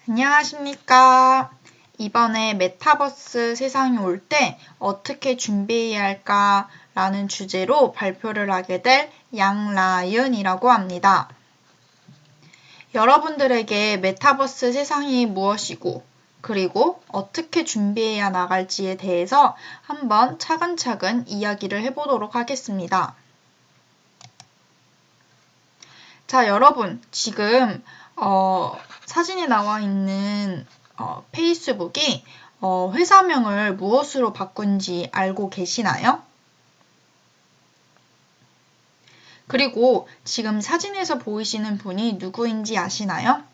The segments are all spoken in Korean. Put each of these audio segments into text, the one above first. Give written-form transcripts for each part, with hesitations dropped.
안녕하십니까. 이번에 메타버스 세상이 올 때 어떻게 준비해야 할까 라는 주제로 발표를 하게 될 양라윤이라고 합니다. 여러분들에게 메타버스 세상이 무엇이고 그리고 어떻게 준비해야 나갈지에 대해서 한번 차근차근 이야기를 해보도록 하겠습니다. 자, 여러분 지금 사진에 나와 있는 페이스북이 회사명을 무엇으로 바꾼지 알고 계시나요? 그리고 지금 사진에서 보이시는 분이 누구인지 아시나요?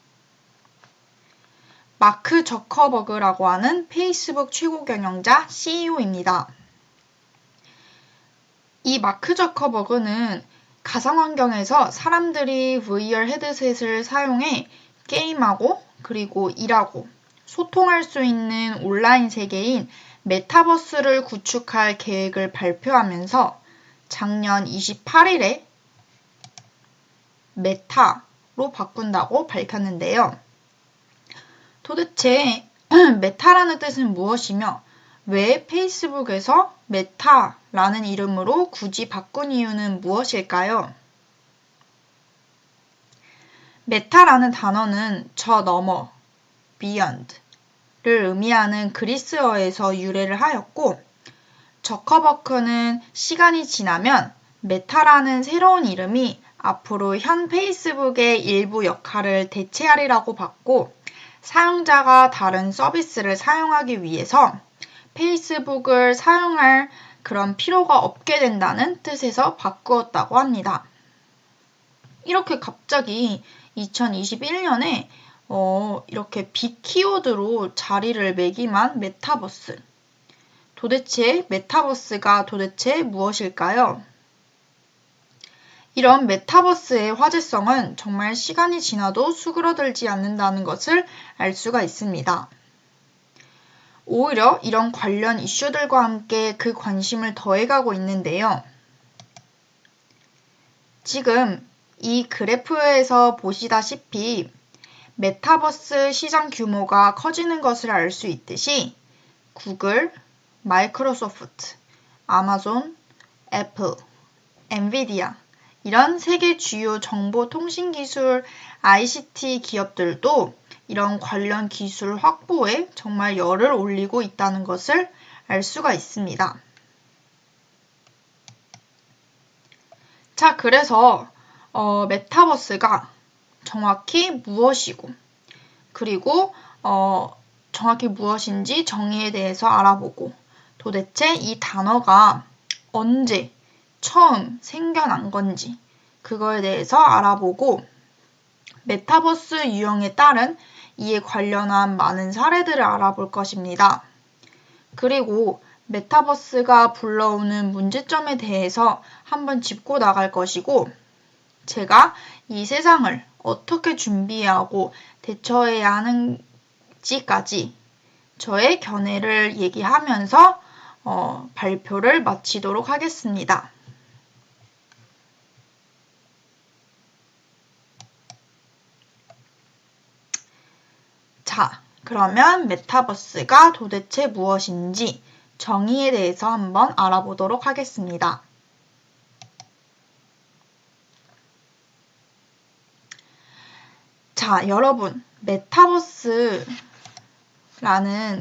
마크 저커버그라고 하는 페이스북 최고 경영자 CEO입니다. 이 마크 저커버그는 가상환경에서 사람들이 VR 헤드셋을 사용해 게임하고 그리고 일하고 소통할 수 있는 온라인 세계인 메타버스를 구축할 계획을 발표하면서 작년 28일에 메타로 바꾼다고 밝혔는데요. 도대체 메타라는 뜻은 무엇이며 왜 페이스북에서 메타라는 이름으로 굳이 바꾼 이유는 무엇일까요? 메타라는 단어는 저 너머, beyond를 의미하는 그리스어에서 유래를 하였고 저커버크는 시간이 지나면 메타라는 새로운 이름이 앞으로 현 페이스북의 일부 역할을 대체하리라고 봤고 사용자가 다른 서비스를 사용하기 위해서 페이스북을 사용할 그런 필요가 없게 된다는 뜻에서 바꾸었다고 합니다. 이렇게 갑자기 2021년에 이렇게 빅 키워드로 자리를 매김한 메타버스. 도대체 메타버스가 도대체 무엇일까요? 이런 메타버스의 화제성은 정말 시간이 지나도 수그러들지 않는다는 것을 알 수가 있습니다. 오히려 이런 관련 이슈들과 함께 그 관심을 더해가고 있는데요. 지금 이 그래프에서 보시다시피 메타버스 시장 규모가 커지는 것을 알 수 있듯이 구글, 마이크로소프트, 아마존, 애플, 엔비디아 이런 세계 주요 정보통신기술 ICT 기업들도 이런 관련 기술 확보에 정말 열을 올리고 있다는 것을 알 수가 있습니다. 자, 그래서 메타버스가 정확히 무엇이고 그리고 정확히 무엇인지 정의에 대해서 알아보고 도대체 이 단어가 언제 처음 생겨난 건지 그거에 대해서 알아보고 메타버스 유형에 따른 이에 관련한 많은 사례들을 알아볼 것입니다. 그리고 메타버스가 불러오는 문제점에 대해서 한번 짚고 나갈 것이고 제가 이 세상을 어떻게 준비하고 대처해야 하는지까지 저의 견해를 얘기하면서 발표를 마치도록 하겠습니다. 자, 그러면 메타버스가 도대체 무엇인지 정의에 대해서 한번 알아보도록 하겠습니다. 자, 여러분, 메타버스라는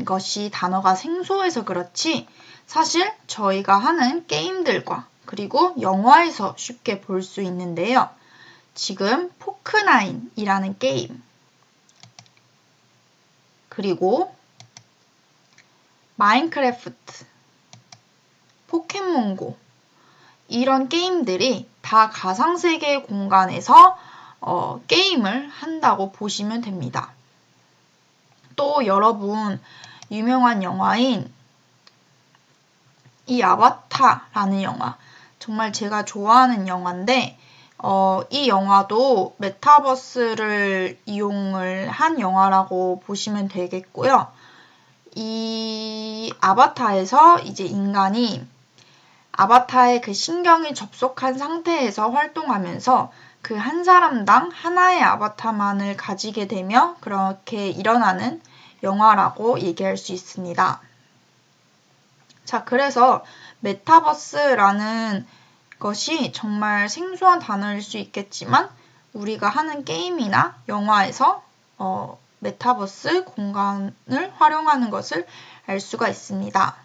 것이 단어가 생소해서 그렇지 사실 저희가 하는 게임들과 그리고 영화에서 쉽게 볼 수 있는데요. 지금 포크나인이라는 게임 그리고 마인크래프트, 포켓몬고 이런 게임들이 다 가상세계 공간에서 게임을 한다고 보시면 됩니다. 또 여러분 유명한 영화인 이 아바타라는 영화 정말 제가 좋아하는 영화인데 이 영화도 메타버스를 이용을 한 영화라고 보시면 되겠고요. 이 아바타에서 이제 인간이 아바타의 그 신경이 접속한 상태에서 활동하면서 그 한 사람당 하나의 아바타만을 가지게 되며 그렇게 일어나는 영화라고 얘기할 수 있습니다. 자, 그래서 메타버스라는 것이 정말 생소한 단어일 수 있겠지만 우리가 하는 게임이나 영화에서 메타버스 공간을 활용하는 것을 알 수가 있습니다.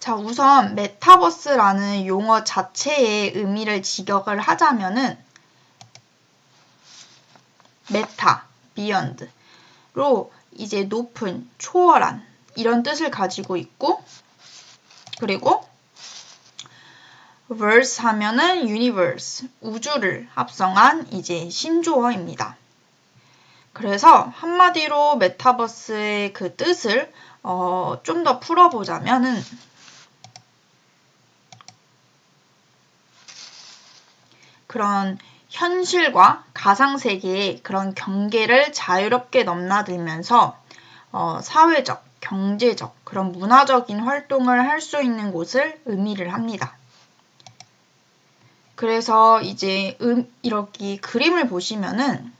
자, 우선 메타버스라는 용어 자체의 의미를 직역을 하자면은 메타, beyond로 이제 높은, 초월한 이런 뜻을 가지고 있고, 그리고 verse 하면은 universe, 우주를 합성한 이제 신조어입니다. 그래서 한마디로 메타버스의 그 뜻을 좀 더 풀어보자면은 그런 현실과 가상세계의 그런 경계를 자유롭게 넘나들면서 사회적, 경제적, 그런 문화적인 활동을 할 수 있는 곳을 의미를 합니다. 그래서 이제 이렇게 그림을 보시면은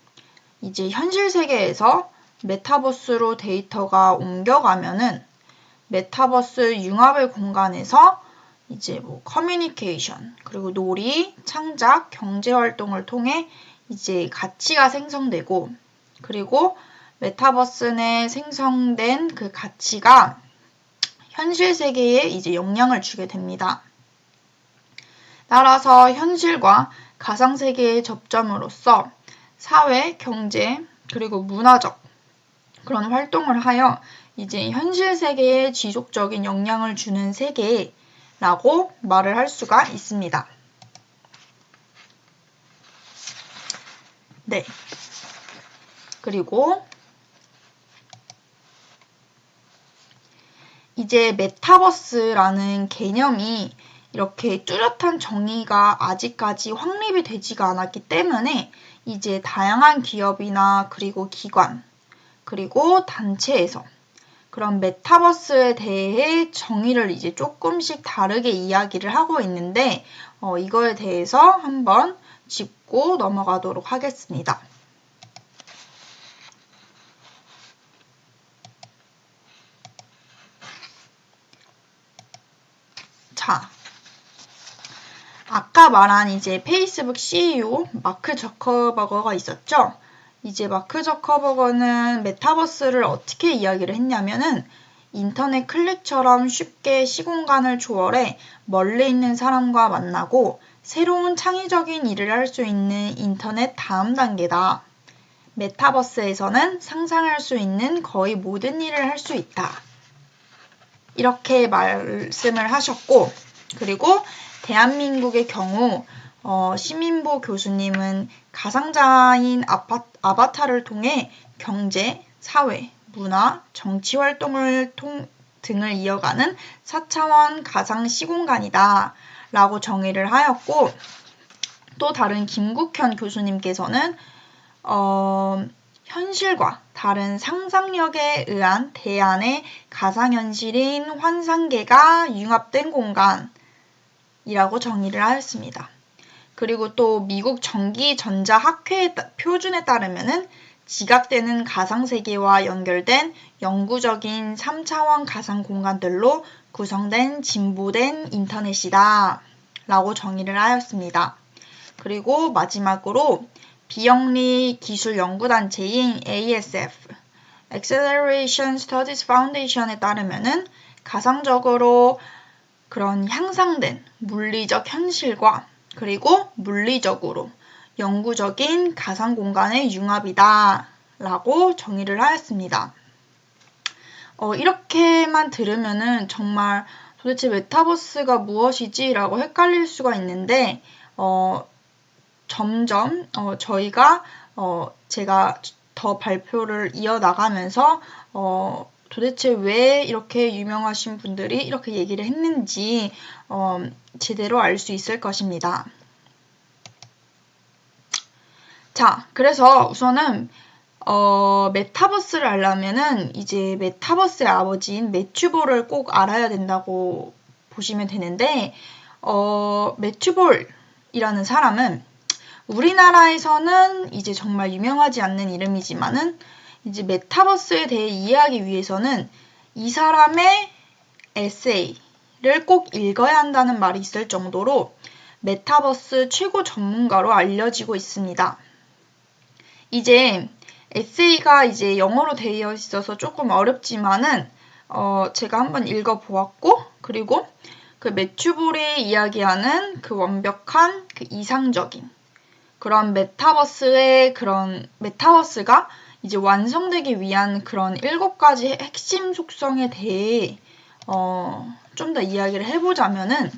이제 현실 세계에서 메타버스로 데이터가 옮겨가면은 메타버스 융합의 공간에서 이제 뭐 커뮤니케이션, 그리고 놀이, 창작, 경제 활동을 통해 이제 가치가 생성되고, 그리고 메타버스 내 생성된 그 가치가 현실 세계에 이제 영향을 주게 됩니다. 따라서 현실과 가상 세계의 접점으로써 사회, 경제, 그리고 문화적 그런 활동을 하여 이제 현실 세계에 지속적인 영향을 주는 세계라고 말을 할 수가 있습니다. 네. 그리고 이제 메타버스라는 개념이 이렇게 뚜렷한 정의가 아직까지 확립이 되지가 않았기 때문에 이제 다양한 기업이나 그리고 기관, 그리고 단체에서 그런 메타버스에 대해 정의를 이제 조금씩 다르게 이야기를 하고 있는데 이거에 대해서 한번 짚고 넘어가도록 하겠습니다. 자, 아까 말한 이제 페이스북 CEO 마크 저커버거가 있었죠? 이제 마크 저커버거는 메타버스를 어떻게 이야기를 했냐면은 인터넷 클릭처럼 쉽게 시공간을 초월해 멀리 있는 사람과 만나고 새로운 창의적인 일을 할 수 있는 인터넷 다음 단계다. 메타버스에서는 상상할 수 있는 거의 모든 일을 할 수 있다. 이렇게 말씀을 하셨고, 그리고 대한민국의 경우 시민보 교수님은 가상자인 아바타를 통해 경제, 사회, 문화, 정치 활동을 등을 이어가는 4차원 가상 시공간이다 라고 정의를 하였고, 또 다른 김국현 교수님께서는 현실과 다른 상상력에 의한 대안의 가상현실인 환상계가 융합된 공간이라고 정의를 하였습니다. 그리고 또 미국 전기전자학회 표준에 따르면은 지각되는 가상세계와 연결된 영구적인 3차원 가상 공간들로 구성된 진보된 인터넷이다 라고 정의를 하였습니다. 그리고 마지막으로 비영리 기술 연구단체인 ASF, Acceleration Studies Foundation에 따르면은 가상적으로 그런 향상된 물리적 현실과 그리고 물리적으로 영구적인 가상 공간의 융합이다 라고 정의를 하였습니다. 이렇게만 들으면은 정말 도대체 메타버스가 무엇이지? 라고 헷갈릴 수가 있는데 점점 저희가 제가 더 발표를 이어나가면서 도대체 왜 이렇게 유명하신 분들이 이렇게 얘기를 했는지 제대로 알 수 있을 것입니다. 자, 그래서 우선은 메타버스를 알려면은 이제 메타버스의 아버지인 매튜버를 꼭 알아야 된다고 보시면 되는데 매튜 볼이라는 사람은 우리나라에서는 이제 정말 유명하지 않는 이름이지만은 이제 메타버스에 대해 이해하기 위해서는 이 사람의 에세이를 꼭 읽어야 한다는 말이 있을 정도로 메타버스 최고 전문가로 알려지고 있습니다. 이제 에세이가 이제 영어로 되어 있어서 조금 어렵지만은 제가 한번 읽어보았고, 그리고 그 매튜 볼이 이야기하는 그 완벽한 그 이상적인 그런 메타버스가 이제 완성되기 위한 그런 7가지 핵심 속성에 대해 좀 더 이야기를 해보자면은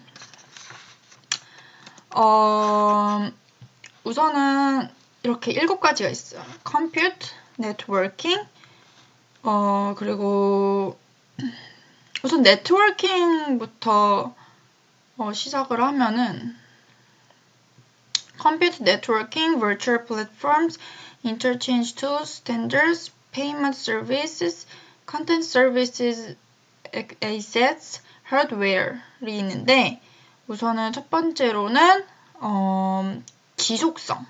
우선은 이렇게 7가지가 있어요. Compute, Networking, 그리고 우선 네트워킹부터 시작을 하면은 Compute, Networking, Virtual Platforms, Interchange Tools, Standards, Payment Services, Content Services, Assets, Hardware이 있는데 우선은 첫 번째로는 지속성.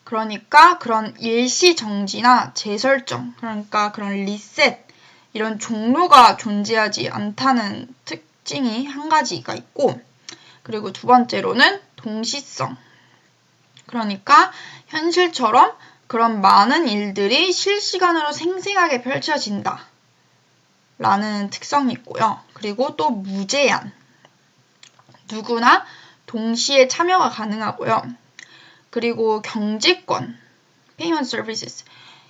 그러니까 그런 일시 정지나 재설정, 그러니까 그런 리셋, 이런 종료가 존재하지 않다는 특징이 한 가지가 있고, 그리고 두 번째로는 동시성. 그러니까 현실처럼 그런 많은 일들이 실시간으로 생생하게 펼쳐진다 라는 특성이 있고요. 그리고 또 무제한. 누구나 동시에 참여가 가능하고요. 그리고 경제권, Payment Services.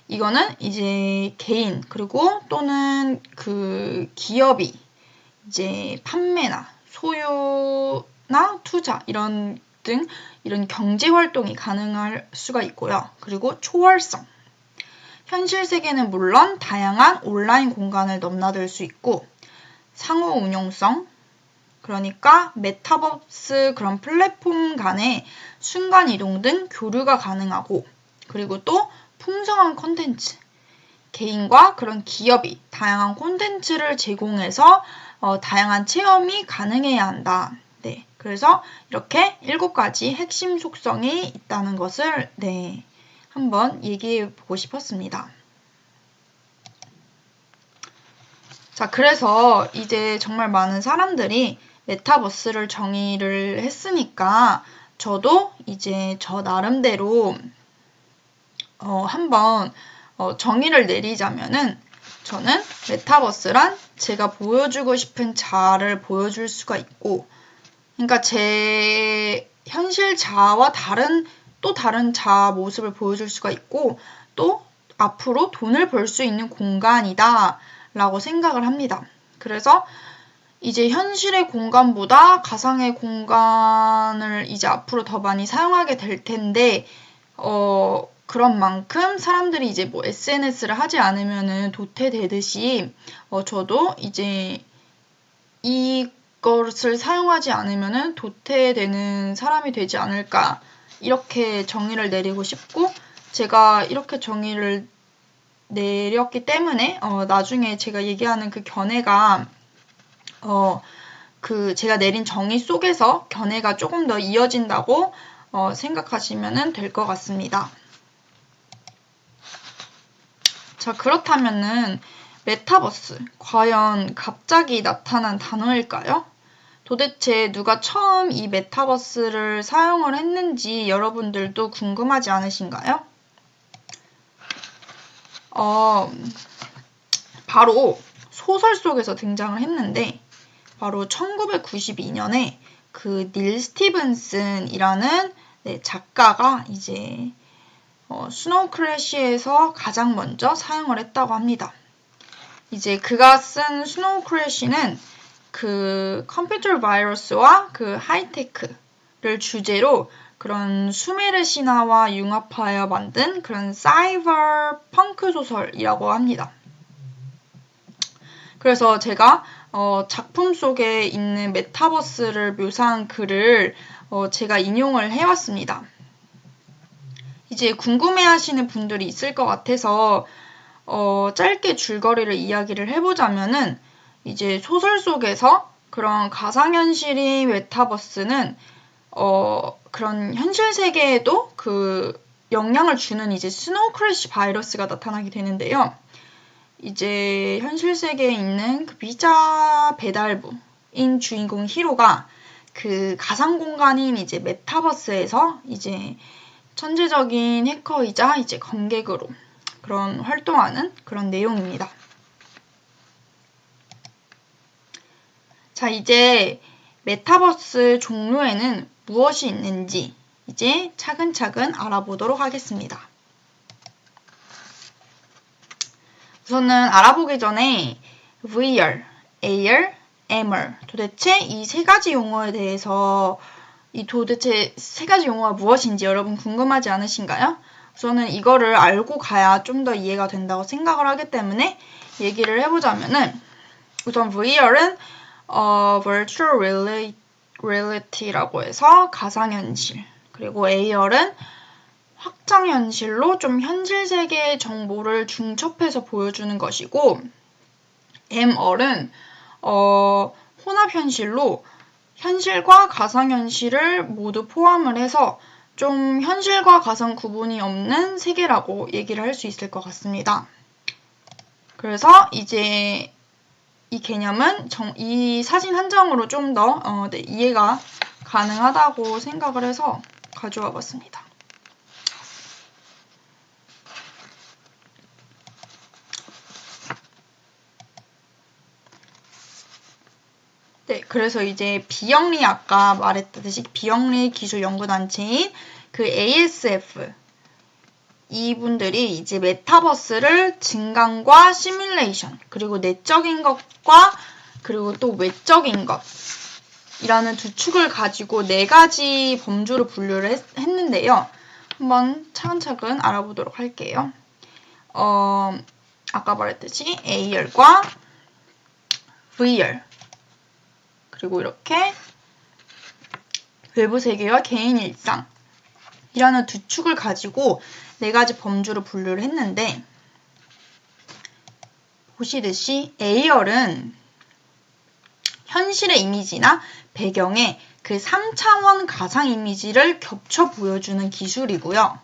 이거는 이제 개인 그리고 또는 그 기업이 이제 판매나 소유나 투자 이런 경제 활동이 가능할 수가 있고요. 그리고 초월성. 현실 세계는 물론 다양한 온라인 공간을 넘나들 수 있고, 상호 운용성. 그러니까 메타버스 그런 플랫폼 간의 순간 이동 등 교류가 가능하고, 그리고 또 풍성한 콘텐츠. 개인과 그런 기업이 다양한 콘텐츠를 제공해서 다양한 체험이 가능해야 한다. 네, 그래서 이렇게 7가지 핵심 속성이 있다는 것을 한번 얘기해 보고 싶었습니다. 자, 그래서 이제 정말 많은 사람들이 메타버스를 정의를 했으니까 저도 이제 저 나름대로 한번 정의를 내리자면은 저는 메타버스란 제가 보여주고 싶은 자아를 보여줄 수가 있고, 그러니까 제 현실 자아와 또 다른 자아 모습을 보여줄 수가 있고, 또 앞으로 돈을 벌 수 있는 공간이다 라고 생각을 합니다. 그래서 이제 현실의 공간보다 가상의 공간을 이제 앞으로 더 많이 사용하게 될 텐데, 그런 만큼 사람들이 이제 뭐 SNS를 하지 않으면은 도태되듯이, 저도 이제 이것을 사용하지 않으면은 도태되는 사람이 되지 않을까, 이렇게 정의를 내리고 싶고, 제가 이렇게 정의를 내렸기 때문에, 나중에 제가 얘기하는 그 견해가, 제가 내린 정의 속에서 견해가 조금 더 이어진다고 생각하시면 될 것 같습니다. 자, 그렇다면은 메타버스, 과연 갑자기 나타난 단어일까요? 도대체 누가 처음 이 메타버스를 사용을 했는지 여러분들도 궁금하지 않으신가요? 바로 소설 속에서 등장을 했는데, 바로 1992년에 그 닐 스티븐슨이라는 작가가 이제 스노우 크래시에서 가장 먼저 사용을 했다고 합니다. 이제 그가 쓴 스노우 크래시는 그 컴퓨터 바이러스와 그 하이테크를 주제로 그런 수메르 신화와 융합하여 만든 그런 사이버 펑크 소설이라고 합니다. 그래서 제가 작품 속에 있는 메타버스를 묘사한 글을 제가 인용을 해왔습니다. 이제 궁금해하시는 분들이 있을 것 같아서 짧게 줄거리를 이야기를 해보자면은 이제 소설 속에서 그런 가상현실인 메타버스는 그런 현실 세계에도 그 영향을 주는 이제 스노우 크래시 바이러스가 나타나게 되는데요. 이제 현실 세계에 있는 그 피자 배달부인 주인공 히로가 그 가상 공간인 이제 메타버스에서 이제 천재적인 해커이자 이제 검객으로 그런 활동하는 그런 내용입니다. 자, 이제 메타버스 종류에는 무엇이 있는지 이제 차근차근 알아보도록 하겠습니다. 우선은 알아보기 전에 VR, AR, MR 도대체 이 세 가지 용어에 대해서 도대체 세 가지 용어가 무엇인지 여러분 궁금하지 않으신가요? 우선은 이거를 알고 가야 좀 더 이해가 된다고 생각을 하기 때문에 얘기를 해보자면은 우선 VR은 Virtual Reality라고 해서 가상현실, 그리고 AR은 확장현실로 좀 현실 세계의 정보를 중첩해서 보여주는 것이고, MR은 혼합현실로 현실과 가상현실을 모두 포함을 해서 좀 현실과 가상 구분이 없는 세계라고 얘기를 할 수 있을 것 같습니다. 그래서 이제 이 개념은 이 사진 한 장으로 좀 더 이해가 가능하다고 생각을 해서 가져와 봤습니다. 네, 그래서 이제 비영리 아까 말했듯이 비영리 기술 연구단체인 그 ASF 이분들이 이제 메타버스를 증강과 시뮬레이션, 그리고 내적인 것과 그리고 또 외적인 것이라는 두 축을 가지고 네 가지 범주로 분류를 했는데요. 한번 차근차근 알아보도록 할게요. 아까 말했듯이 AR과 VR, 그리고 이렇게 외부 세계와 개인 일상이라는 두 축을 가지고 네 가지 범주로 분류를 했는데, 보시듯이 AR은 현실의 이미지나 배경에 그 3차원 가상 이미지를 겹쳐 보여주는 기술이고요.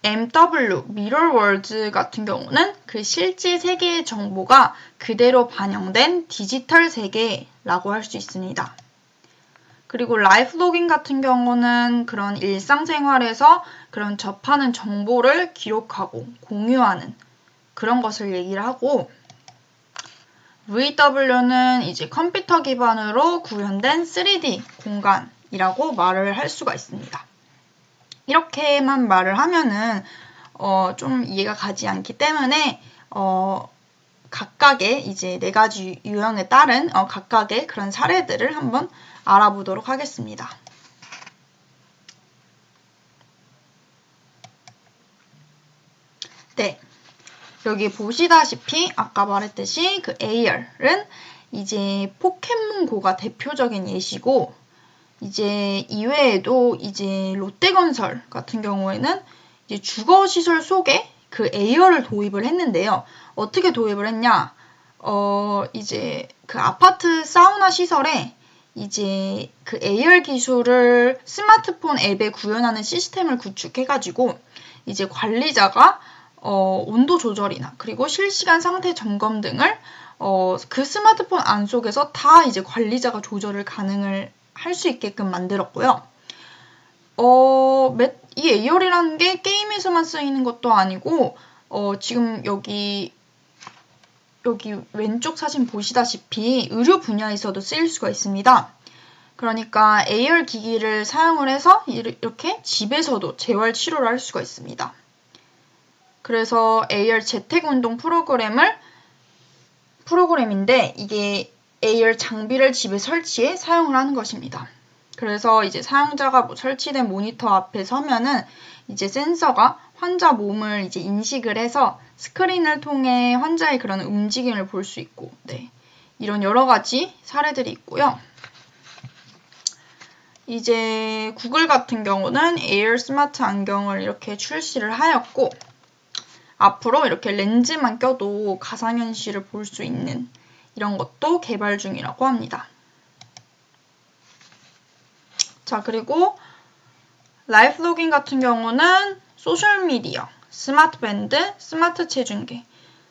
MW, Mirror World 같은 경우는 그 실제 세계의 정보가 그대로 반영된 디지털 세계라고 할 수 있습니다. 그리고 라이프 로깅 같은 경우는 그런 일상생활에서 그런 접하는 정보를 기록하고 공유하는 그런 것을 얘기를 하고, VW는 이제 컴퓨터 기반으로 구현된 3D 공간이라고 말을 할 수가 있습니다. 이렇게만 말을 하면은 좀 이해가 가지 않기 때문에 각각의 이제 네 가지 유형에 따른 각각의 그런 사례들을 한번 알아보도록 하겠습니다. 네, 여기 보시다시피 아까 말했듯이 그 AR은 이제 포켓몬고가 대표적인 예시고, 이제 이외에도 이제 롯데건설 같은 경우에는 이제 주거시설 속에 그 AR을 도입을 했는데요. 어떻게 도입을 했냐? 이제 그 아파트 사우나 시설에 이제 그 AR 기술을 스마트폰 앱에 구현하는 시스템을 구축해가지고 이제 관리자가 온도 조절이나 그리고 실시간 상태 점검 등을 그 스마트폰 안 속에서 다 이제 관리자가 조절을 가능을 할 수 있게끔 만들었고요. 이 AR이라는 게 게임에서만 쓰이는 것도 아니고 지금 여기 왼쪽 사진 보시다시피 의료 분야에서도 쓰일 수가 있습니다. 그러니까 AR 기기를 사용을 해서 이렇게 집에서도 재활 치료를 할 수가 있습니다. 그래서 AR 재택운동 프로그램인데 이게 AR 장비를 집에 설치해 사용을 하는 것입니다. 그래서 이제 사용자가 설치된 모니터 앞에 서면은 이제 센서가 환자 몸을 이제 인식을 해서 스크린을 통해 환자의 그런 움직임을 볼 수 있고, 네, 이런 여러 가지 사례들이 있고요. 이제 구글 같은 경우는 에어 스마트 안경을 이렇게 출시를 하였고, 앞으로 이렇게 렌즈만 껴도 가상현실을 볼 수 있는 이런 것도 개발 중이라고 합니다. 자, 그리고 라이프 로깅 같은 경우는 소셜미디어, 스마트 밴드, 스마트 체중계,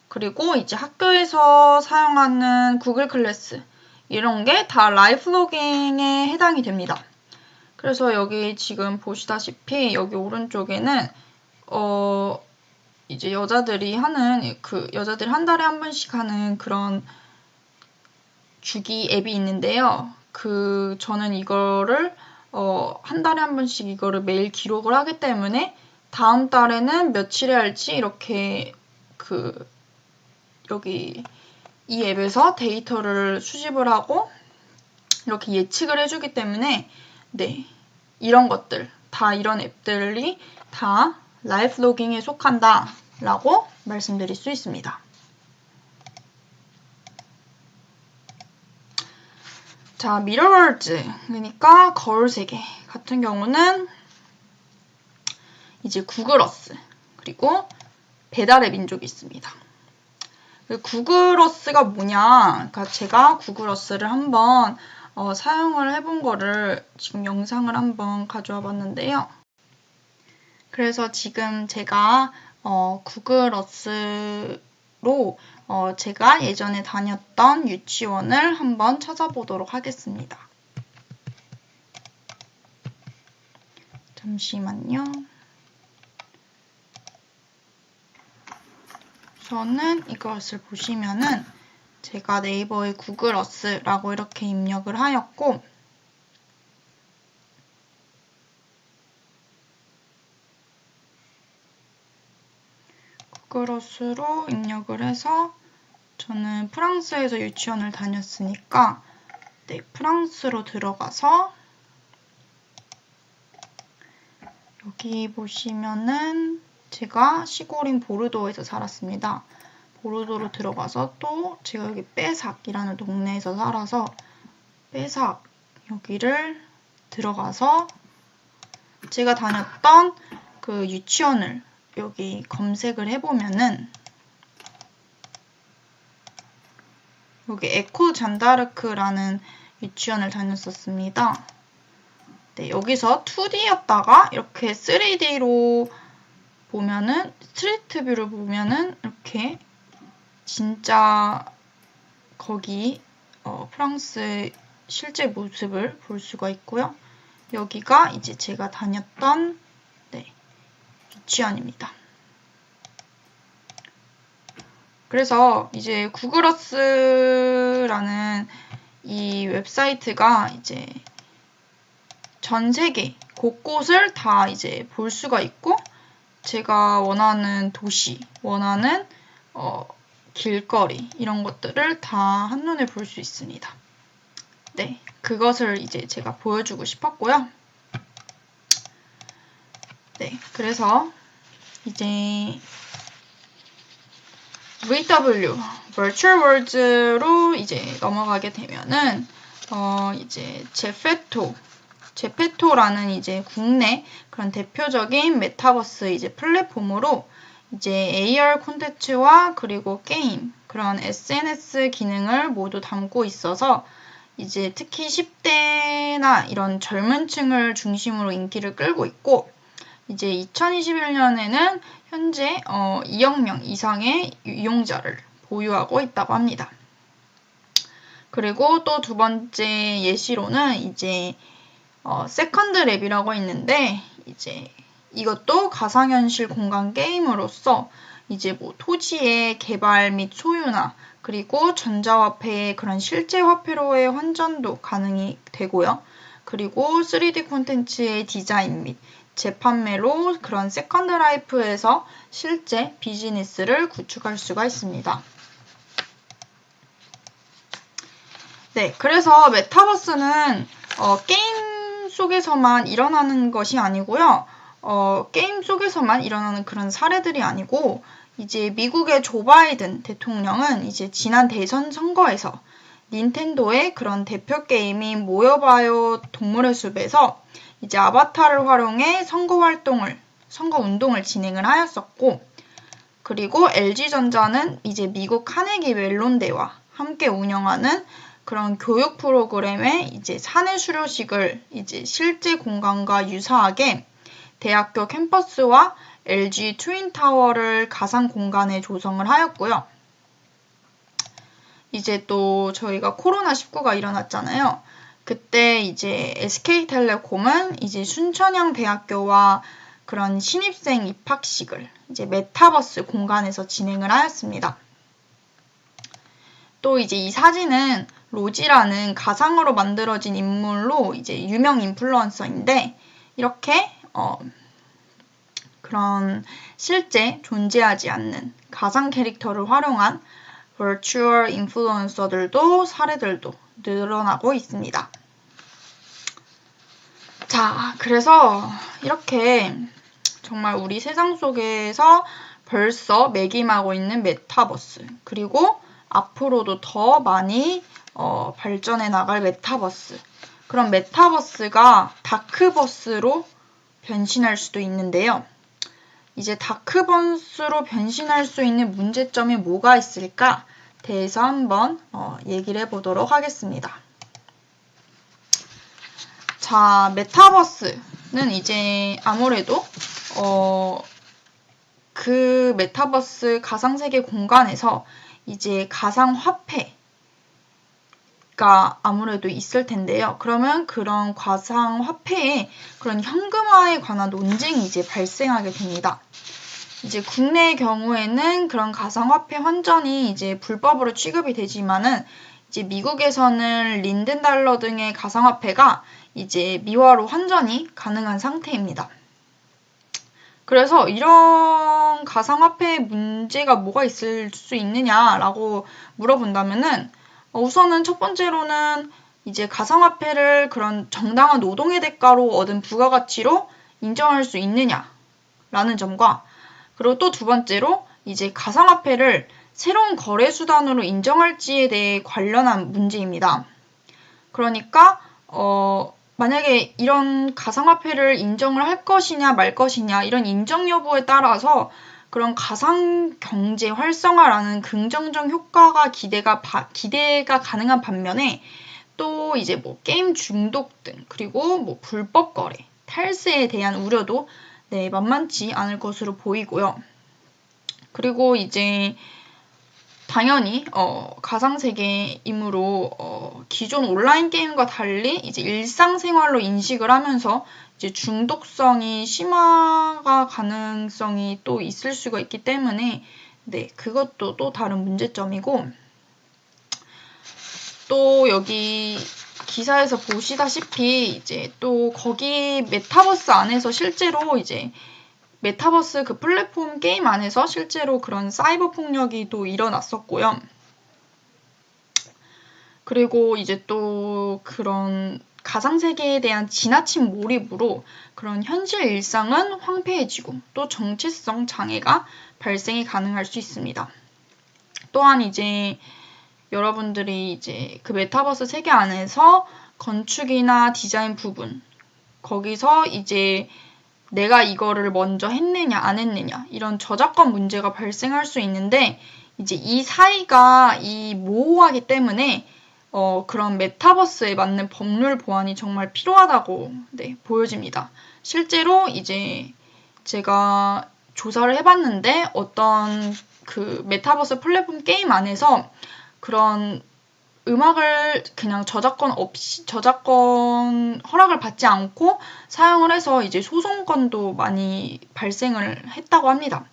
그리고 이제 학교에서 사용하는 구글 클래스 이런 게 다 라이프 로깅에 해당이 됩니다. 그래서 여기 지금 보시다시피 여기 오른쪽에는 이제 여자들이 한 달에 한 번씩 하는 그런 주기 앱이 있는데요. 저는 이거를 한 달에 한 번씩 이거를 매일 기록을 하기 때문에 다음 달에는 며칠에 할지 이렇게 여기 이 앱에서 데이터를 수집을 하고 이렇게 예측을 해주기 때문에 네, 이런 것들, 다 이런 앱들이 다 라이프 로깅에 속한다 라고 말씀드릴 수 있습니다. 자, 미러월즈, 그러니까 거울 세계 같은 경우는 이제 구글어스, 그리고 배달의 민족이 있습니다. 구글어스가 뭐냐, 그러니까 제가 구글어스를 한번 사용을 해본 거를 지금 영상을 한번 가져와 봤는데요. 그래서 지금 제가 구글어스로 제가 예전에 다녔던 유치원을 한번 찾아보도록 하겠습니다. 잠시만요. 우선은 이것을 보시면은 제가 네이버에 구글어스라고 이렇게 입력을 하였고 구글어스로 입력을 해서 저는 프랑스에서 유치원을 다녔으니까 네, 프랑스로 들어가서 여기 보시면은 제가 시골인 보르도에서 살았습니다. 보르도로 들어가서 또 제가 여기 빼삭이라는 동네에서 살아서 빼삭 여기를 들어가서 제가 다녔던 그 유치원을 여기 검색을 해보면은 여기 에코 잔다르크라는 유치원을 다녔었습니다. 네, 여기서 2D였다가 이렇게 3D로 보면은 스트리트 뷰를 보면은 이렇게 진짜 거기 프랑스의 실제 모습을 볼 수가 있고요. 여기가 이제 제가 다녔던 네, 유치원입니다. 그래서 이제 구글어스라는 이 웹사이트가 이제 전 세계 곳곳을 다 이제 볼 수가 있고 제가 원하는 도시, 원하는 길거리 이런 것들을 다 한눈에 볼 수 있습니다. 네, 그것을 이제 제가 보여주고 싶었고요. 네, 그래서 이제 VW, Virtual Worlds로 이제 넘어가게 되면은 이제 제페토라는 이제 국내 그런 대표적인 메타버스 이제 플랫폼으로 이제 AR 콘텐츠와 그리고 게임, 그런 SNS 기능을 모두 담고 있어서 이제 특히 10대나 이런 젊은 층을 중심으로 인기를 끌고 있고 이제 2021년에는 현재 2억 명 이상의 이용자를 보유하고 있다고 합니다. 그리고 또 두 번째 예시로는 이제 세컨드 랩이라고 있는데 이제 이것도 가상현실 공간 게임으로서 이제 뭐 토지의 개발 및 소유나 그리고 전자화폐의 그런 실제 화폐로의 환전도 가능이 되고요. 그리고 3D 콘텐츠의 디자인 및 재판매로 그런 세컨드 라이프에서 실제 비즈니스를 구축할 수가 있습니다. 네, 그래서 메타버스는 게임 속에서만 일어나는 것이 아니고요. 게임 속에서만 일어나는 그런 사례들이 아니고 이제 미국의 조 바이든 대통령은 이제 지난 대선 선거에서 닌텐도의 그런 대표 게임인 모여봐요 동물의 숲에서 이제 아바타를 활용해 선거 운동을 진행을 하였었고 그리고 LG전자는 이제 미국 카네기 멜론대와 함께 운영하는 그런 교육 프로그램의 이제 사내 수료식을 이제 실제 공간과 유사하게 대학교 캠퍼스와 LG 트윈타워를 가상 공간에 조성을 하였고요. 이제 또 저희가 코로나19가 일어났잖아요. 그때 이제 SK텔레콤은 이제 순천향 대학교와 그런 신입생 입학식을 이제 메타버스 공간에서 진행을 하였습니다. 또 이제 이 사진은 로지라는 가상으로 만들어진 인물로 이제 유명 인플루언서인데 이렇게 그런 실제 존재하지 않는 가상 캐릭터를 활용한 버추얼 인플루언서들도 사례들도 늘어나고 있습니다. 자, 그래서 이렇게 정말 우리 세상 속에서 벌써 매김하고 있는 메타버스, 그리고 앞으로도 더 많이 발전해 나갈 메타버스, 그런 메타버스가 다크버스로 변신할 수도 있는데요. 이제 다크버스로 변신할 수 있는 문제점이 뭐가 있을까 대해서 한번 얘기를 해보도록 하겠습니다. 자, 메타버스는 이제 아무래도 그 메타버스 가상세계 공간에서 이제 가상화폐가 아무래도 있을 텐데요. 그러면 그런 가상화폐의 그런 현금화에 관한 논쟁이 이제 발생하게 됩니다. 이제 국내의 경우에는 그런 가상화폐 환전이 이제 불법으로 취급이 되지만은 이제 미국에서는 린든 달러 등의 가상화폐가 이제 미화로 환전이 가능한 상태입니다. 그래서 이런 가상화폐의 문제가 뭐가 있을 수 있느냐라고 물어본다면은 우선은 첫 번째로는 이제 가상화폐를 그런 정당한 노동의 대가로 얻은 부가가치로 인정할 수 있느냐라는 점과 그리고 또 두 번째로 이제 가상화폐를 새로운 거래 수단으로 인정할지에 대해 관련한 문제입니다. 그러니까 만약에 이런 가상화폐를 인정을 할 것이냐 말 것이냐 이런 인정 여부에 따라서 그런 가상경제 활성화라는 긍정적 효과가 기대가 가능한 반면에 또 이제 뭐 게임 중독 등 그리고 뭐 불법 거래, 탈세에 대한 우려도 만만치 않을 것으로 보이고요. 그리고 이제 당연히 가상세계이므로 기존 온라인 게임과 달리 이제 일상생활로 인식을 하면서 이제 중독성이 심화가 가능성이 또 있을 수가 있기 때문에 그것도 또 다른 문제점이고 또 여기 기사에서 보시다시피 이제 또 거기 메타버스 안에서 실제로 이제 메타버스 그 플랫폼 게임 안에서 실제로 그런 사이버 폭력이 또 일어났었고요. 그리고 이제 또 그런 가상세계에 대한 지나친 몰입으로 그런 현실 일상은 황폐해지고 또 정체성 장애가 발생이 가능할 수 있습니다. 또한 이제 여러분들이 이제 그 메타버스 세계 안에서 건축이나 디자인 부분 거기서 이제 내가 이거를 먼저 했느냐 안 했느냐 이런 저작권 문제가 발생할 수 있는데 이제 이 사이가 모호하기 때문에 그런 메타버스에 맞는 법률 보완이 정말 필요하다고 보여집니다. 실제로 이제 제가 조사를 해봤는데 어떤 그 메타버스 플랫폼 게임 안에서 그런 음악을 그냥 저작권 허락을 받지 않고 사용을 해서 이제 소송건도 많이 발생을 했다고 합니다.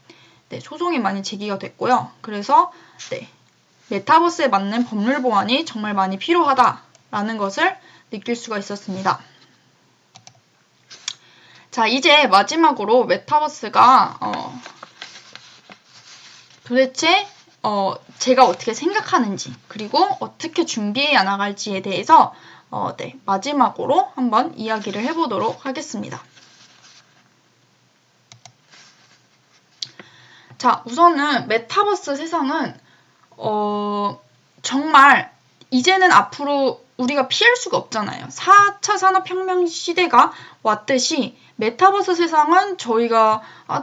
소송이 많이 제기가 됐고요. 그래서 메타버스에 맞는 법률 보완이 정말 많이 필요하다라는 것을 느낄 수가 있었습니다. 자, 이제 마지막으로 메타버스가 도대체 제가 어떻게 생각하는지 그리고 어떻게 준비해 나갈지에 대해서 마지막으로 한번 이야기를 해보도록 하겠습니다. 자, 우선은 메타버스 세상은 정말 이제는 앞으로 우리가 피할 수가 없잖아요. 4차 산업혁명 시대가 왔듯이 메타버스 세상은 저희가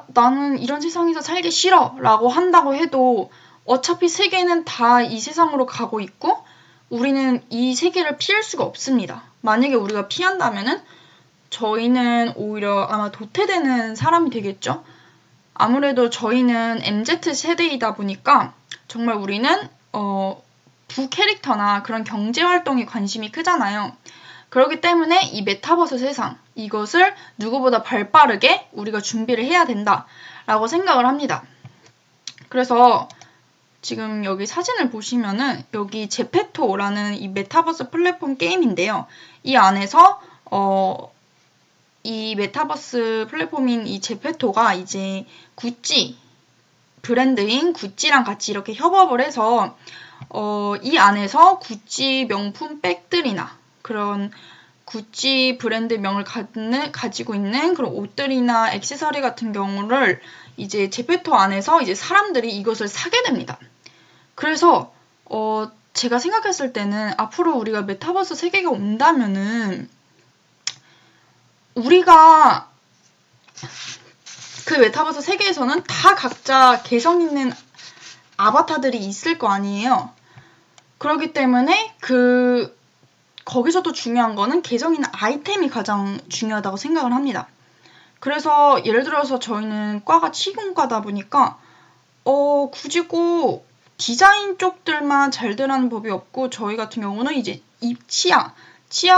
나는 이런 세상에서 살기 싫어 라고 한다고 해도 어차피 세계는 다 이 세상으로 가고 있고 우리는 이 세계를 피할 수가 없습니다. 만약에 우리가 피한다면은 저희는 오히려 아마 도태되는 사람이 되겠죠. 아무래도 저희는 MZ 세대이다 보니까 정말 우리는 부캐릭터나 그런 경제활동에 관심이 크잖아요. 그렇기 때문에 이 메타버스 세상, 이것을 누구보다 발빠르게 우리가 준비를 해야 된다라고 생각을 합니다. 그래서 지금 여기 사진을 보시면은 여기 제페토라는 이 메타버스 플랫폼 게임인데요. 이 안에서 이 메타버스 플랫폼인 이 제페토가 이제 구찌 브랜드인 구찌랑 같이 이렇게 협업을 해서 이 안에서 구찌 명품 백들이나 그런 구찌 브랜드명을 가지고 있는 그런 옷들이나 액세서리 같은 경우를 이제 제페토 안에서 이제 사람들이 이것을 사게 됩니다. 그래서 제가 생각했을 때는 앞으로 우리가 메타버스 세계가 온다면은 우리가 그 메타버스 세계에서는 다 각자 개성 있는 아바타들이 있을 거 아니에요. 그렇기 때문에 거기서도 중요한 거는 개성 있는 아이템이 가장 중요하다고 생각을 합니다. 그래서 예를 들어서 저희는 과가 치공과다 보니까 굳이 꼭 디자인 쪽들만 잘 되라는 법이 없고 저희 같은 경우는 이제 입 치아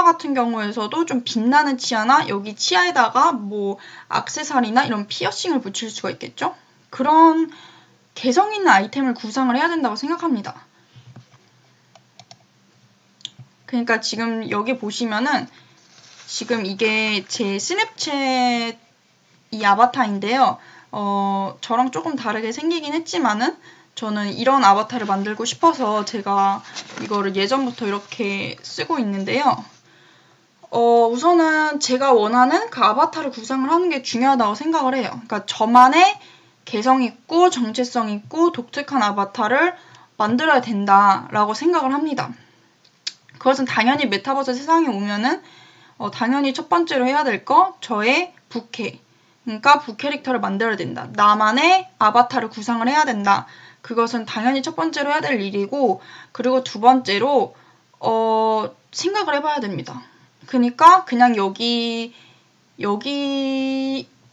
같은 경우에서도 좀 빛나는 치아나 여기 치아에다가 뭐 액세서리나 이런 피어싱을 붙일 수가 있겠죠? 그런 개성 있는 아이템을 구상을 해야 된다고 생각합니다. 그러니까 지금 여기 보시면은 지금 이게 제 스냅챗 이 아바타인데요. 저랑 조금 다르게 생기긴 했지만은 저는 이런 아바타를 만들고 싶어서 제가 이거를 예전부터 이렇게 쓰고 있는데요. 우선은 제가 원하는 그 아바타를 구상을 하는 게 중요하다고 생각을 해요. 그러니까 저만의 개성 있고 정체성 있고 독특한 아바타를 만들어야 된다라고 생각을 합니다. 그것은 당연히 메타버스 세상에 오면은 당연히 첫 번째로 해야 될 거 저의 부캐. 그러니까 부캐릭터를 만들어야 된다. 나만의 아바타를 구상을 해야 된다. 그것은 당연히 첫 번째로 해야 될 일이고 그리고 두 번째로 생각을 해봐야 됩니다. 그러니까 그냥 여기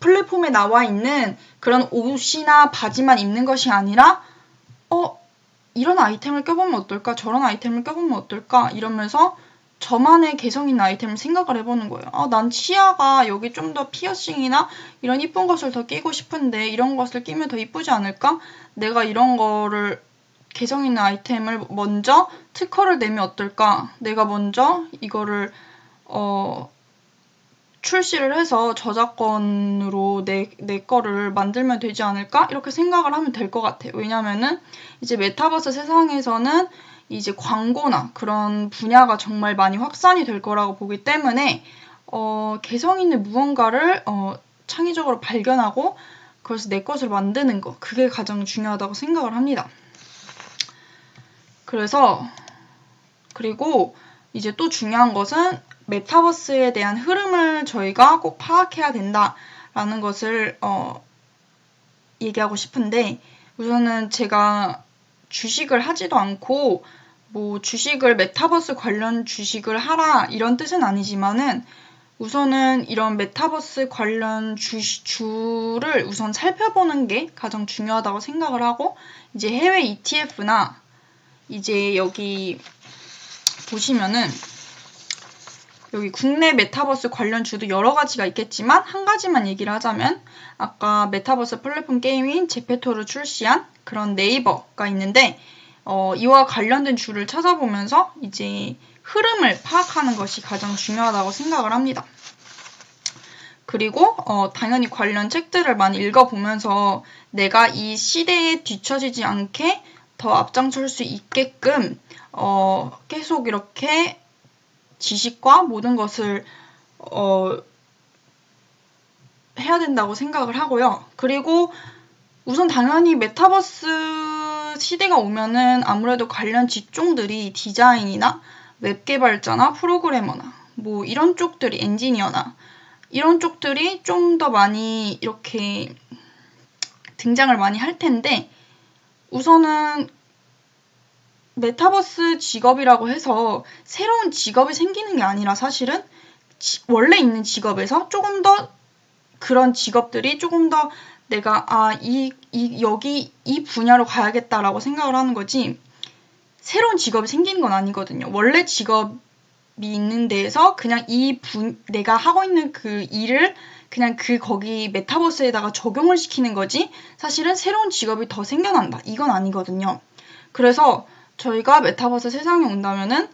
플랫폼에 나와 있는 그런 옷이나 바지만 입는 것이 아니라 이런 아이템을 껴보면 어떨까? 저런 아이템을 껴보면 어떨까? 이러면서 저만의 개성 있는 아이템을 생각을 해보는 거예요. 난 치아가 여기 좀 더 피어싱이나 이런 이쁜 것을 더 끼고 싶은데 이런 것을 끼면 더 이쁘지 않을까? 내가 이런 거를 개성 있는 아이템을 먼저 특허를 내면 어떨까? 내가 먼저 이거를 출시를 해서 저작권으로 내 거를 만들면 되지 않을까? 이렇게 생각을 하면 될 것 같아요. 왜냐면은 이제 메타버스 세상에서는 이제 광고나 그런 분야가 정말 많이 확산이 될 거라고 보기 때문에 개성 있는 무언가를 창의적으로 발견하고 그래서 내 것을 만드는 거 그게 가장 중요하다고 생각을 합니다. 그리고 이제 또 중요한 것은 메타버스에 대한 흐름을 저희가 꼭 파악해야 된다라는 것을 얘기하고 싶은데 우선은 제가 주식을 하지도 않고 뭐 주식을 메타버스 관련 주식을 하라 이런 뜻은 아니지만은 우선은 이런 메타버스 관련 주를 우선 살펴보는 게 가장 중요하다고 생각을 하고 이제 해외 ETF나 이제 여기 보시면은 여기 국내 메타버스 관련 주도 여러 가지가 있겠지만 한 가지만 얘기를 하자면 아까 메타버스 플랫폼 게임인 제페토를 출시한 그런 네이버가 있는데 이와 관련된 주를 찾아보면서 이제 흐름을 파악하는 것이 가장 중요하다고 생각을 합니다. 그리고 당연히 관련 책들을 많이 읽어보면서 내가 이 시대에 뒤처지지 않게 더 앞장설 수 있게끔 계속 이렇게 지식과 모든 것을 해야 된다고 생각을 하고요. 그리고 우선 당연히 메타버스 시대가 오면은 아무래도 관련 직종들이 디자인이나 웹 개발자나 프로그래머나 뭐 이런 쪽들이 엔지니어나 이런 쪽들이 좀 더 많이 이렇게 등장을 많이 할 텐데 우선은 메타버스 직업이라고 해서 새로운 직업이 생기는 게 아니라 사실은 원래 있는 직업에서 조금 더 그런 직업들이 조금 더 내가 여기 이 분야로 가야겠다라고 생각을 하는 거지 새로운 직업이 생기는 건 아니거든요. 원래 직업이 있는 데에서 그냥 내가 하고 있는 그 일을 그냥 거기 메타버스에다가 적용을 시키는 거지 사실은 새로운 직업이 더 생겨난다. 이건 아니거든요. 그래서 저희가 메타버스 세상에 온다면은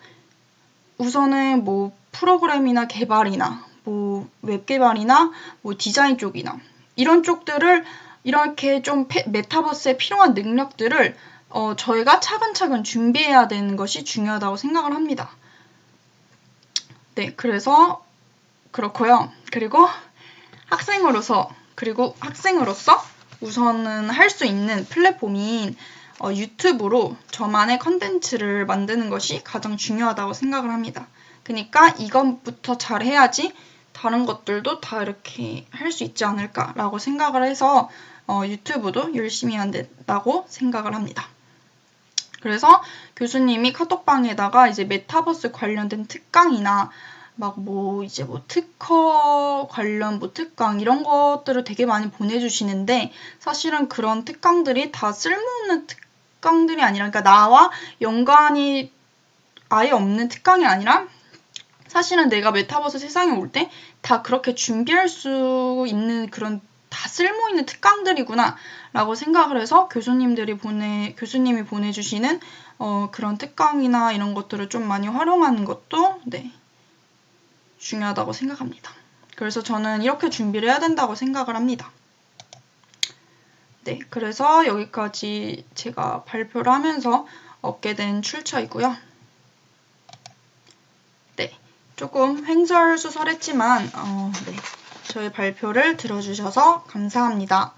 우선은 뭐 프로그램이나 개발이나 뭐 웹 개발이나 뭐 디자인 쪽이나 이런 쪽들을 이렇게 좀 메타버스에 필요한 능력들을 저희가 차근차근 준비해야 되는 것이 중요하다고 생각을 합니다. 네, 그래서 그렇고요. 그리고 학생으로서 우선은 할 수 있는 플랫폼인 유튜브로 저만의 컨텐츠를 만드는 것이 가장 중요하다고 생각을 합니다. 그러니까 이것부터 잘 해야지 다른 것들도 다 이렇게 할 수 있지 않을까라고 생각을 해서 유튜브도 열심히 해야 된다고 생각을 합니다. 그래서 교수님이 카톡방에다가 이제 메타버스 관련된 특강이나 막 특허 관련 특강 이런 것들을 되게 많이 보내주시는데 사실은 그런 특강들이 다 쓸모없는 특강들이 아니라 그러니까 나와 연관이 아예 없는 특강이 아니라 사실은 내가 메타버스 세상에 올 때 다 그렇게 준비할 수 있는 그런 다 쓸모있는 특강들이구나 라고 생각을 해서 교수님이 보내주시는 그런 특강이나 이런 것들을 좀 많이 활용하는 것도 중요하다고 생각합니다. 그래서 저는 이렇게 준비를 해야 된다고 생각을 합니다. 네, 그래서 여기까지 제가 발표를 하면서 얻게 된 출처이고요. 네, 조금 횡설수설했지만 저의 발표를 들어주셔서 감사합니다.